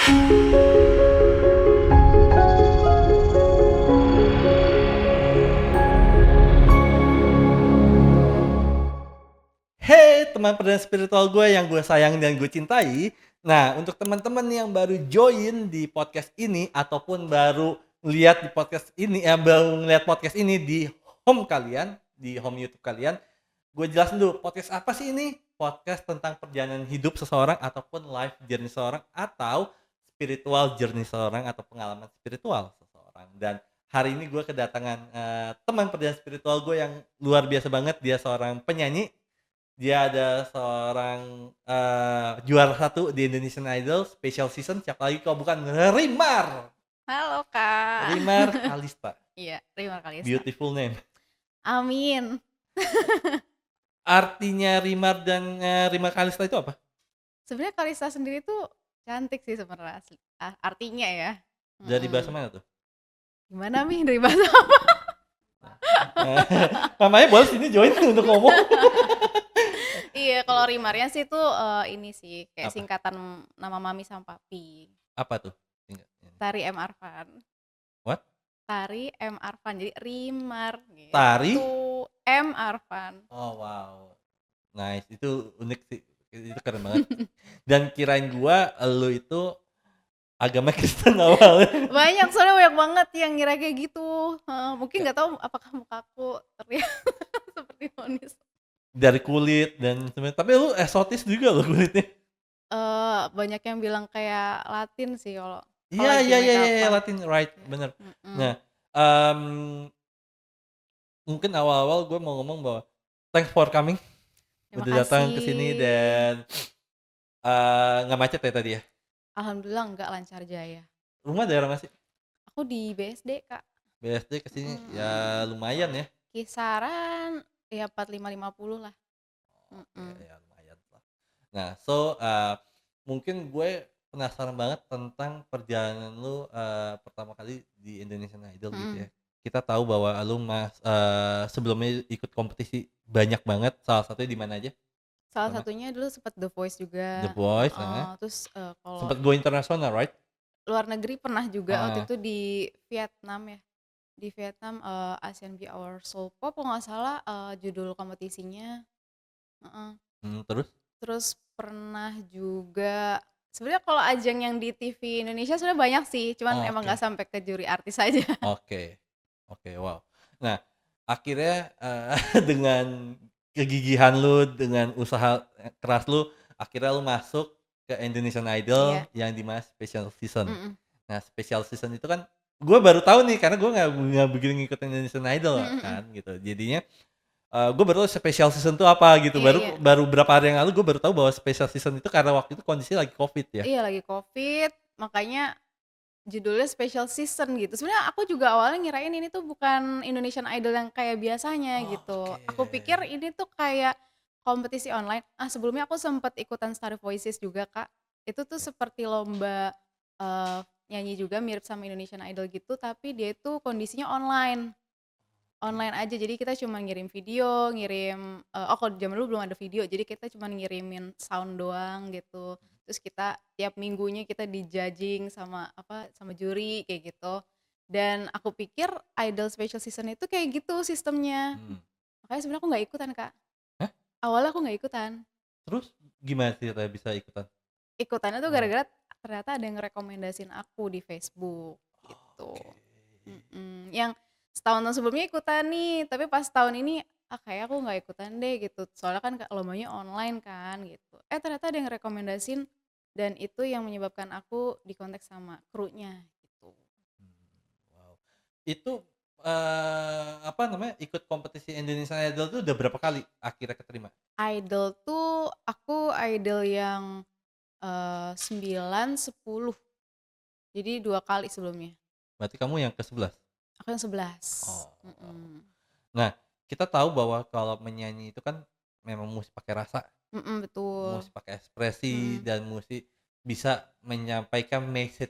Hey teman perjalanan spiritual gue yang gue sayang dan gue cintai. Nah, untuk teman-teman yang baru join di podcast ini ataupun baru lihat di podcast ini, baru ngeliat podcast ini di home kalian, di home YouTube kalian, gue jelasin dulu podcast apa sih ini? Podcast tentang perjalanan hidup seseorang ataupun life journey seseorang atau spiritual journey seseorang atau pengalaman spiritual seseorang. Dan hari ini gue kedatangan teman perjalanan spiritual gue yang luar biasa banget. Dia seorang penyanyi, dia ada seorang juara satu di Indonesian Idol Special Season. Siapa lagi kalau bukan Rimar. Halo Kak. Rimar Kalista. Iya, terima kasih. Beautiful name. Amin. Artinya Rimar dan Rimar Kalista itu apa? Sebenarnya Kalista sendiri tuh cantik sih sebenarnya artinya ya. Dari bahasa mana tuh? Gimana Mi? Dari bahasa apa? Namanya boleh sini join untuk ngomong. Iya, kalau Rimarnya sih tuh ini sih kayak Apa? singkatan nama Mami sama Papi. Apa tuh? Tari M Arfan. What? Tari M Arfan. Jadi Rimar gitu. Tari M Arfan. Oh wow. Nice, itu unik sih. Itu keren banget. Dan kirain gua lu itu agama Kristen awalnya. Soalnya banyak banget yang ngira kayak gitu. Mungkin nggak tahu apakah mukaku terlihat seperti manis. Dari kulit dan sebenarnya, tapi lu eksotis juga lo kulitnya. Banyak yang bilang kayak Latin sih kalau Iya lagi iya make iya iya up-an. Latin right, bener. Nah, mungkin awal-awal gue mau ngomong bahwa thanks for coming, Terima udah datang ke sini kasih. dan nggak macet ya tadi ya? Alhamdulillah nggak, lancar jaya. Rumah daerah masih? Aku di BSD, Kak. BSD ke sini ya lumayan ya. Kisaran ya 45-50 lah. Oke, ya lumayan lah. Nah, mungkin gue penasaran banget tentang perjalanan lu pertama kali di Indonesian Idol gitu ya. Kita tahu bahwa lu sebelumnya ikut kompetisi banyak banget. Salah satunya di mana aja? Salah Pertama? satunya dulu sempat The Voice The juga. Voice, Terus kalau Sempet go internasional, right? luar negeri pernah juga waktu Ah, itu di Vietnam ya. Di Vietnam Asian Be Our Soul Pop kalau nggak salah judul kompetisinya. Heeh. terus? Terus pernah juga sebenarnya kalau ajang yang di TV Indonesia sebenarnya banyak sih, cuman emang Oke, nggak sampai ke juri artis aja. oke, oke, wow. Nah, akhirnya dengan kegigihan lu, dengan usaha keras lu, akhirnya lu masuk ke Indonesian Idol Iya. yang di mana special season. Mhm. Nah, special season itu kan gue baru tahu nih karena gue nggak begitu ngikutin Indonesian Idol Mhm mhm. kan gitu. Jadinya gue baru tahu special season itu apa gitu. Iya Baru iya. baru berapa hari yang lalu gue baru tahu bahwa special season itu karena waktu itu kondisi lagi COVID ya. Iya lagi Covid, makanya judulnya special season gitu. Sebenarnya aku juga awalnya ngirain ini tuh bukan Indonesian Idol yang kayak biasanya gitu. Oke. Aku pikir ini tuh kayak kompetisi online. Sebelumnya aku sempat ikutan Star Voices juga, Kak. Itu tuh seperti lomba nyanyi juga mirip sama Indonesian Idol gitu, tapi dia itu kondisinya online. Online aja, jadi kita cuma ngirim video, kalau zaman dulu belum ada video, jadi kita cuma ngirimin sound doang gitu. Terus kita tiap minggunya kita di-judging sama sama juri kayak gitu. Dan aku pikir Idol Special Season itu kayak gitu sistemnya. Makanya sebenarnya aku nggak ikutan, Kak. Hah? Awalnya aku nggak ikutan. Terus gimana sih ceritanya bisa ikutan? Ikutannya tuh gara-gara ternyata ada yang ngerekomendasiin aku di Facebook gitu. Oke. Yang setahun sebelumnya ikutan nih, tapi pas tahun ini kayak aku nggak ikutan deh gitu. Soalnya kan lombanya online kan gitu. Ternyata ada yang rekomendasiin dan itu yang menyebabkan aku dikontak sama krunya gitu. Wow. Itu apa namanya? Ikut kompetisi Indonesian Idol tuh udah berapa kali akhirnya keterima? Idol tuh aku idol yang 9, 10. Jadi 2 kali sebelumnya. Berarti kamu yang ke-11? Aku yang 11. Oh. Nah, kita tahu bahwa kalau menyanyi itu kan memang mesti pakai rasa, Betul. mesti pakai ekspresi Mhm. dan mesti bisa menyampaikan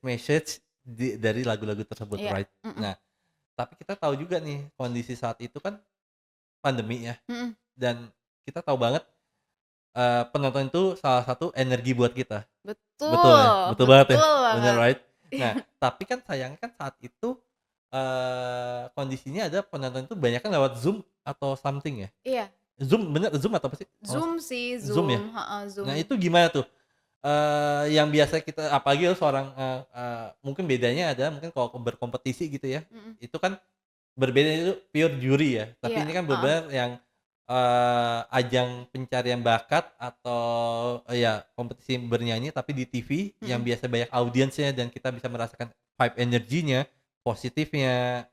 message dari lagu-lagu tersebut, Iya. right? Nah, tapi kita tahu juga nih kondisi saat itu kan pandemi ya, Mhm. dan kita tahu banget penonton itu salah satu energi buat kita. Betul ya? Betul, Betul banget ya? betul Bener, banget. right? Nah, tapi kan sayangnya kan saat itu, kondisinya ada penonton itu banyak kan lewat Zoom atau something ya? Iya, Zoom bener Zoom atau apa sih? Oh, Zoom sih, Zoom ya? Zoom, heeh, Zoom. Nah itu gimana tuh? Yang biasa kita apalagi lu seorang, mungkin bedanya adalah mungkin kalau berkompetisi gitu ya, Mhm, itu kan berbeda itu pure juri ya, tapi iya, ini kan heeh, bener-bener yang, ajang pencarian bakat atau, ya kompetisi bernyanyi tapi di TV yang mhm. biasa banyak audiensnya dan kita bisa merasakan vibe energinya, positifnya,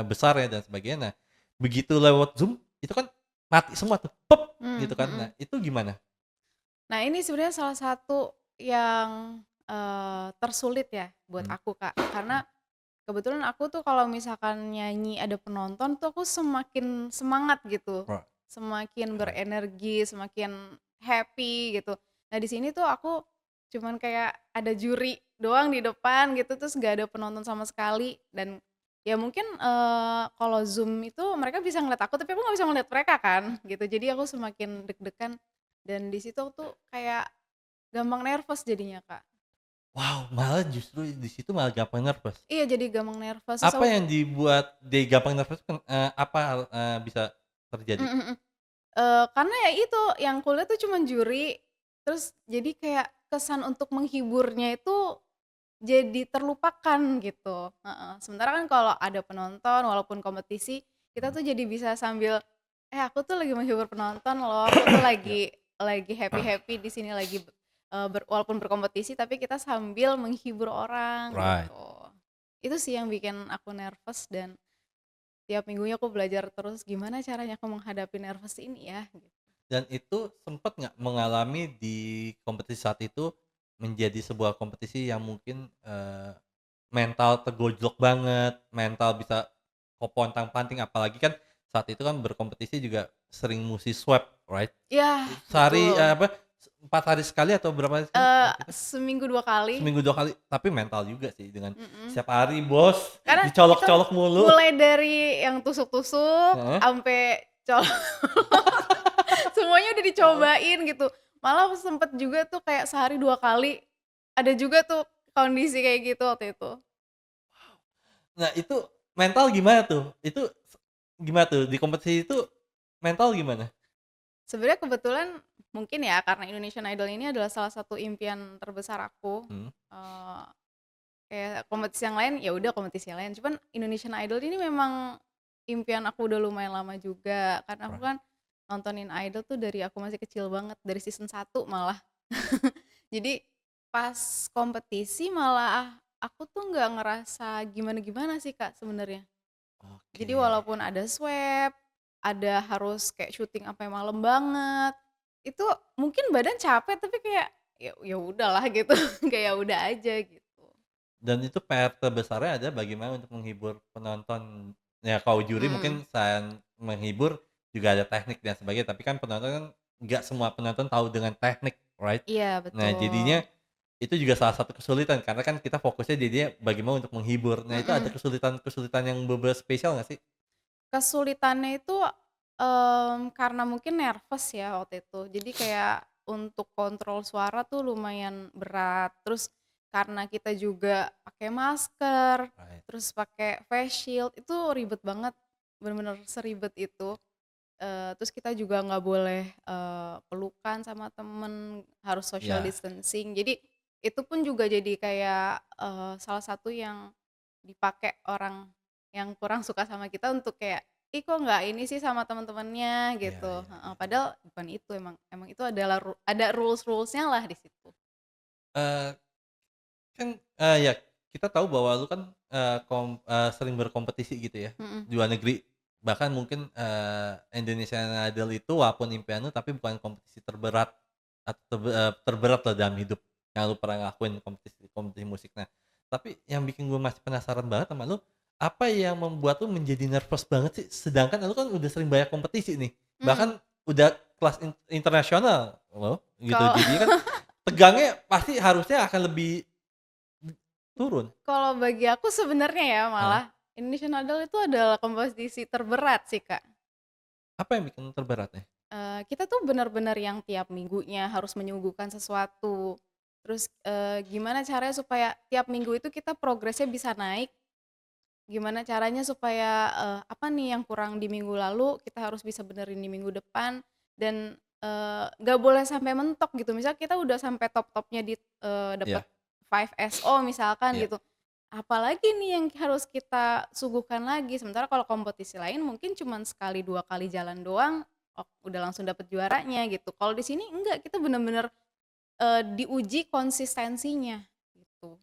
besarnya dan sebagainya. Nah, begitu lewat Zoom itu kan mati semua tuh, gitu kan. Nah Mhm. itu gimana? Nah, ini sebenarnya salah satu yang, tersulit ya buat Mmm, aku, Kak. mhm, Karena kebetulan aku tuh kalau misalkan nyanyi ada penonton tuh aku semakin semangat gitu, right, semakin right. berenergi, semakin happy gitu. Nah, di sini tuh aku cuman kayak ada juri doang di depan gitu, terus nggak ada penonton sama sekali dan ya mungkin, kalau Zoom itu mereka bisa ngeliat aku, tapi aku nggak bisa ngeliat mereka kan, gitu. Jadi aku semakin deg-degan dan di situ aku tuh kayak gampang nervous jadinya, Kak. Wow, malah justru di situ malah gampang nervous. Iya, jadi gampang nervous, terus Apa aku yang dibuat dia gampang nervous apa, bisa terjadi? mhm mhm. Karena ya itu, yang kulihat tuh cuman juri, terus jadi kayak kesan untuk menghiburnya itu jadi terlupakan gitu, heeh. Sementara kan kalau ada penonton walaupun kompetisi, kita Mhm, tuh jadi bisa sambil, "Eh, aku tuh lagi menghibur penonton loh, aku tuh iya, lagi happy-happy di sini lagi walaupun berkompetisi tapi kita sambil menghibur orang," right. gitu. Itu sih yang bikin aku nervous dan tiap minggunya aku belajar terus gimana caranya aku menghadapi nervous ini ya, gitu. Dan itu sempet nggak mengalami di kompetisi saat itu, menjadi sebuah kompetisi yang mungkin, mental tergojlok banget, mental bisa kepontang-panting, apalagi kan saat itu kan berkompetisi juga sering musti swab, right? Iya, Sehari, betul. 4 hari sekali atau berapa hari sekali waktu itu? Seminggu 2 kali, Seminggu 2 kali, tapi mental juga sih dengan mhm. setiap hari, Bos, Karena itu dicolok-colok mulu. mulai dari yang tusuk-tusuk, Heeh, ampe colok semuanya udah heeh. dicobain gitu. Malah sempet juga tuh kayak sehari 2 kali, ada juga tuh kondisi kayak gitu waktu itu. Nah itu mental gimana tuh? Itu gimana tuh di kompetisi itu mental gimana? Sebenarnya kebetulan mungkin ya karena Indonesian Idol ini adalah salah satu impian terbesar aku, Hmm, eee, kayak kompetisi yang lain, ya udah kompetisi yang lain, cuman Indonesian Idol ini memang impian aku udah lumayan lama juga, karena aku right. kan nontonin Idol tuh dari aku masih kecil banget, dari season 1 malah. Jadi pas kompetisi malah aku tuh nggak ngerasa gimana-gimana sih, Kak, sebenarnya. Jadi Oke. walaupun ada swab, ada harus kayak syuting sampai malam banget, itu mungkin badan capek tapi kayak, ya udahlah gitu, kayak ya udah aja gitu. Dan itu PR terbesarnya ada bagaimana untuk menghibur penonton. Ya kalau juri Mhm, mungkin selain menghibur juga ada teknik dan sebagainya, tapi kan penonton kan nggak semua penonton tahu dengan teknik, right? iya Nah betul, jadinya itu juga salah satu kesulitan karena kan kita fokusnya jadinya bagaimana untuk menghibur. Nah itu ada mhm. kesulitan-kesulitan yang bener spesial nggak sih? Kesulitannya itu, karena mungkin nervous ya waktu itu. Jadi kayak untuk kontrol suara tuh lumayan berat, terus karena kita juga pakai masker, Right. terus pakai face shield, itu ribet banget, bener-bener seribet itu. Terus kita juga nggak boleh, pelukan sama temen, harus social Ya, distancing. Jadi itu pun juga jadi kayak, salah satu yang dipakai orang yang kurang suka sama kita untuk kayak, "Ih kok nggak ini sih sama temen-temennya?" iya Gitu, iya heeh. iya iya. Padahal bukan itu, emang emang itu adalah ada rules-nya lah di situ. Eee, kan, ya kita tahu bahwa lu kan, sering berkompetisi gitu ya, Mhm, di luar negeri. Bahkan mungkin, Indonesian Idol itu walaupun impian lu tapi bukan kompetisi terberat atau terberat lah dalam hidup yang lu pernah ngelakuin kompetisi kompetisi musik. Nah, tapi yang bikin gue masih penasaran banget sama lu, apa yang membuat lu menjadi nervous banget sih? Sedangkan lu kan udah sering banyak kompetisi nih, mhm. bahkan udah kelas internasional loh, gitu. Kalau Jadi kan tegangnya pasti harusnya akan lebih turun. kalau bagi aku sebenarnya ya Heeh. malah, Indonesian Idol itu adalah kompetisi terberat sih, Kak. Apa yang bikin terberatnya? Kita tuh benar-benar yang tiap minggunya harus menyuguhkan sesuatu. Terus, gimana caranya supaya tiap minggu itu kita progresnya bisa naik, gimana caranya supaya, apa nih yang kurang di minggu lalu kita harus bisa benerin di minggu depan dan, nggak boleh sampai mentok gitu. Misal kita udah sampai top-topnya di, dapet Iya, 5 SO misalkan iya. gitu, apalagi nih yang harus kita suguhkan lagi. Sementara kalau kompetisi lain mungkin cuman sekali, 2 kali jalan doang, udah langsung dapet juaranya gitu. Kalau di sini enggak, kita bener-bener, diuji konsistensinya gitu.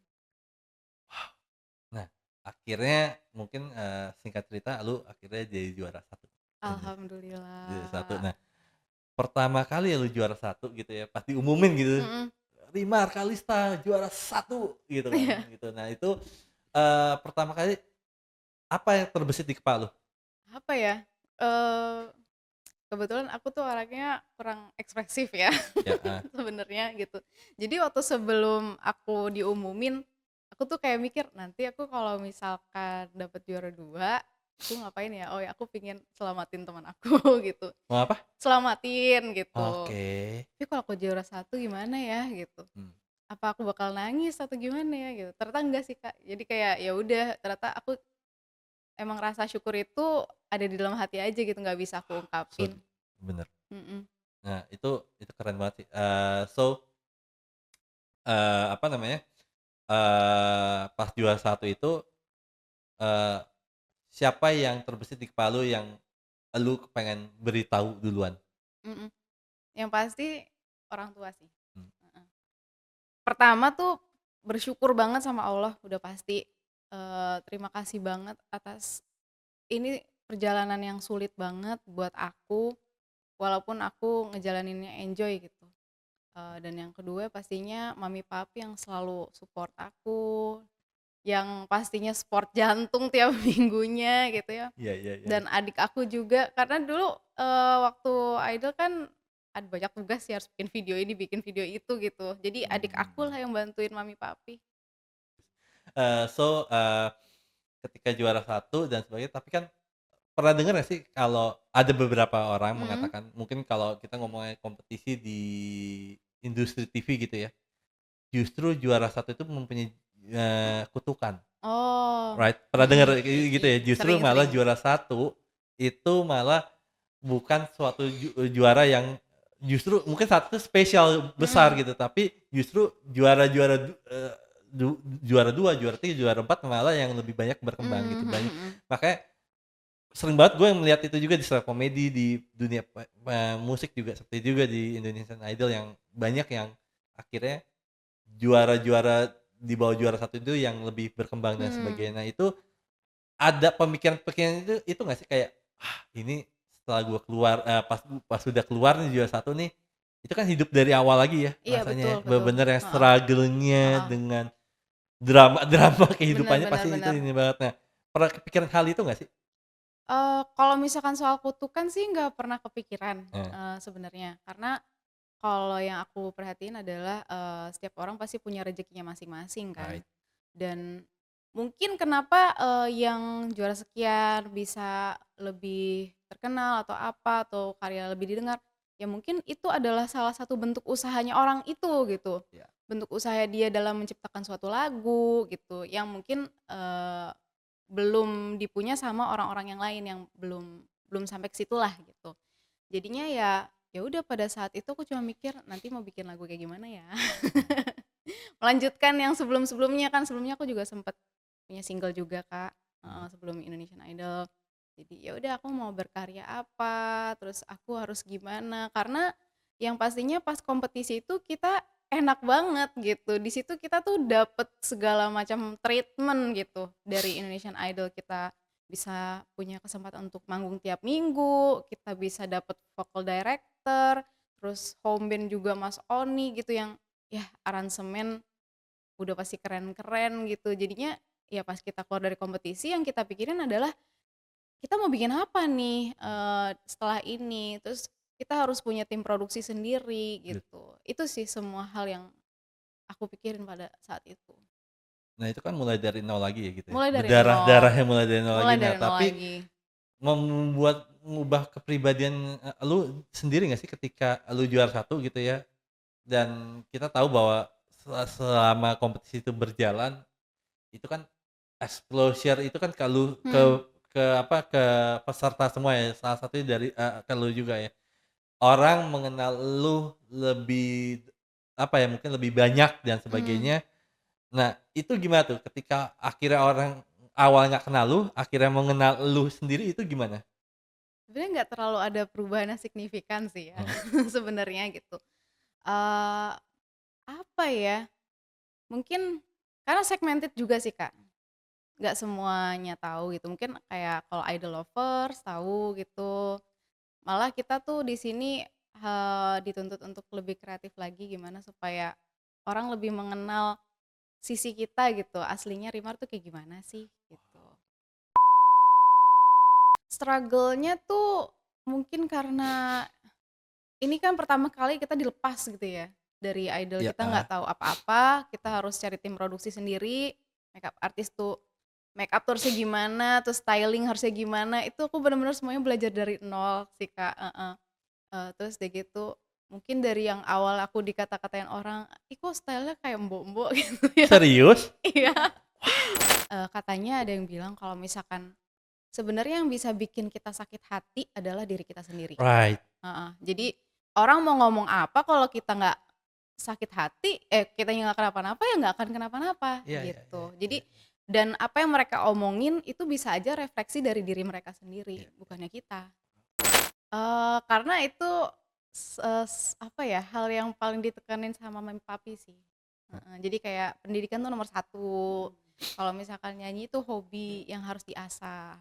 Nah, akhirnya mungkin, singkat cerita lu akhirnya jadi juara satu juara 1. Alhamdulillah. Nah, pertama kali lu juara satu gitu ya, pas diumumin gitu, Mhm, "Rimar Kalista juara satu gitu kan, iya. gitu. Nah itu, pertama kali apa yang terbesit di kepala lu? Apa ya, eee, kebetulan aku tuh orangnya kurang ekspresif ya Ya, heeh, sebenarnya gitu. Jadi waktu sebelum aku diumumin, aku tuh kayak mikir, "Nanti aku kalau misalkan dapet juara 2 aku ngapain ya? Oh ya aku pengen selamatin teman aku," gitu. mau apa? Selamatin gitu. Oke, Tapi kalau aku juara satu gimana ya gitu? mmm, Apa aku bakal nangis atau gimana ya gitu? Ternyata enggak sih, Kak. Jadi kayak ya udah ternyata aku emang rasa syukur itu ada di dalam hati aja gitu, nggak bisa aku ungkapin. bener. Mhm, Nah itu keren banget sih, apa namanya, pas juara satu itu, eee, siapa yang terbesit di kepala lu yang lu pengen beritahu duluan? mhm. Yang pasti orang tua sih, Mmm, heeh. Pertama tuh bersyukur banget sama Allah udah pasti, terima kasih banget atas ini perjalanan yang sulit banget buat aku, walaupun aku ngejalaninnya enjoy gitu. Dan yang kedua pastinya mami papi yang selalu support aku, yang pastinya sport jantung tiap minggunya gitu ya. iya, iya, iya, iya. Dan adik aku juga karena dulu, waktu idol kan ada banyak tugas ya harus bikin video ini, bikin video itu gitu. Jadi adik Mmm, aku lah yang bantuin mami papi. eee, so, eee, ketika juara satu dan sebagainya, tapi kan pernah denger nggak sih kalau ada beberapa orang Mhm. mengatakan mungkin kalau kita ngomongin kompetisi di industri TV gitu ya, justru juara satu itu mempunyai, kutukan, Oh, right? Pernah denger mhm. kayak gitu ya? Justru Sering malah sering. juara satu itu malah bukan suatu juara yang justru mungkin satu spesial besar Mhm. gitu, tapi justru juara-juara juara 2 juara 3 juara 4 malah yang lebih banyak berkembang Mmm, gitu, mhm banyak mhm. makanya sering banget gue melihat itu juga di stand up comedy, di dunia musik juga seperti itu juga di Indonesian Idol yang banyak yang akhirnya juara-juara di bawah juara satu itu yang lebih berkembang dan Hmm. sebagainya. Nah itu ada pemikiran-pemikiran itu nggak sih kayak, "Ah ini setelah gue keluar, pas udah keluar nih juara satu nih, itu kan hidup dari awal lagi ya Iya betul rasanya ya, betul. bener-bener yang Heeh struggle-nya heeh. dengan drama-drama Bener kehidupannya bener pasti itu bener. ini banget." Nah, pernah kepikiran hal itu nggak sih? Kalau misalkan soal kutukan sih nggak pernah kepikiran, Heeh, sebenarnya. Karena kalau yang aku perhatiin adalah, setiap orang pasti punya rezekinya masing-masing kan. right. Dan mungkin kenapa, yang juara sekian bisa lebih terkenal atau apa, atau karya lebih didengar, ya mungkin itu adalah salah satu bentuk usahanya orang itu gitu. Iya. Bentuk usaha dia dalam menciptakan suatu lagu gitu, yang mungkin, belum dipunya sama orang-orang yang lain yang belum belum sampai ke situlah gitu. Jadinya ya udah pada saat itu aku cuma mikir, "Nanti mau bikin lagu kayak gimana ya?" Mmm, Melanjutkan yang sebelum-sebelumnya, kan sebelumnya aku juga sempet punya single juga, Kak, mhm. heeh, sebelum Indonesian Idol. Jadi ya udah aku mau berkarya apa, terus aku harus gimana, karena yang pastinya pas kompetisi itu kita enak banget gitu, di situ kita tuh dapet segala macam treatment gitu dari Indonesian Idol. Kita bisa punya kesempatan untuk manggung tiap minggu, kita bisa dapet vocal director, terus home band juga Mas Oni gitu yang ya aransemen udah pasti keren-keren gitu. Jadinya ya pas kita keluar dari kompetisi yang kita pikirin adalah, kita mau bikin apa nih, setelah ini, terus kita harus punya tim produksi sendiri Bet gitu. Itu sih semua hal yang aku pikirin pada saat itu. Nah itu kan mulai dari nol lagi ya gitu ya, Mulai dari nol, berdarah-darahnya mulai dari nol lagi. mulai Nah dari nol tapi lagi. membuat mengubah kepribadian lu sendiri nggak sih ketika lu juara satu gitu ya? Dan kita tahu bahwa selama kompetisi itu berjalan, itu kan exposure itu kan kalau Mhm, ke apa, ke peserta semua ya, salah satunya dari ke lu juga ya. Orang mengenal lu lebih, apa ya, mungkin lebih banyak dan mhm. sebagainya. Nah, itu gimana tuh ketika akhirnya orang awal nggak kenal lu, akhirnya mengenal lu sendiri itu gimana? Sebenarnya nggak terlalu ada perubahan yang signifikan sih ya, Mhm. sebenarnya gitu. Eee, apa ya, mungkin karena segmented juga sih, Kak. Nggak semuanya tahu gitu, mungkin kayak kalau idol lovers tahu gitu. Malah kita tuh di sini, dituntut untuk lebih kreatif lagi gimana supaya orang lebih mengenal sisi kita gitu, aslinya Rimar tuh kayak gimana sih, gitu. Struggle-nya tuh mungkin karena ini kan pertama kali kita dilepas gitu ya, dari idol Iya, kita nggak tahu apa-apa, kita harus cari tim produksi sendiri, makeup artis tuh makeup tuh harusnya gimana, terus styling harusnya gimana, itu aku bener-bener semuanya belajar dari nol sih, Kak, heeh. Terus udah gitu, mungkin dari yang awal aku dikata-katain orang, "Ih kok style-nya kayak mbok-mbok," gitu ya. serius? Iya, katanya ada yang bilang kalau misalkan sebenarnya yang bisa bikin kita sakit hati adalah diri kita sendiri. Right. Heeh, jadi orang mau ngomong apa kalau kita nggak sakit hati, kitanya nggak kenapa-napa ya nggak akan kenapa-napa Iya iya iya gitu. iya Jadi dan apa yang mereka omongin itu bisa aja refleksi dari diri mereka sendiri, iya. bukannya kita. Karena itu apa ya, hal yang paling ditekanin sama mami papi sih. Heeh, jadi kayak pendidikan tuh nomor satu, kalau misalkan nyanyi itu hobi yang harus diasah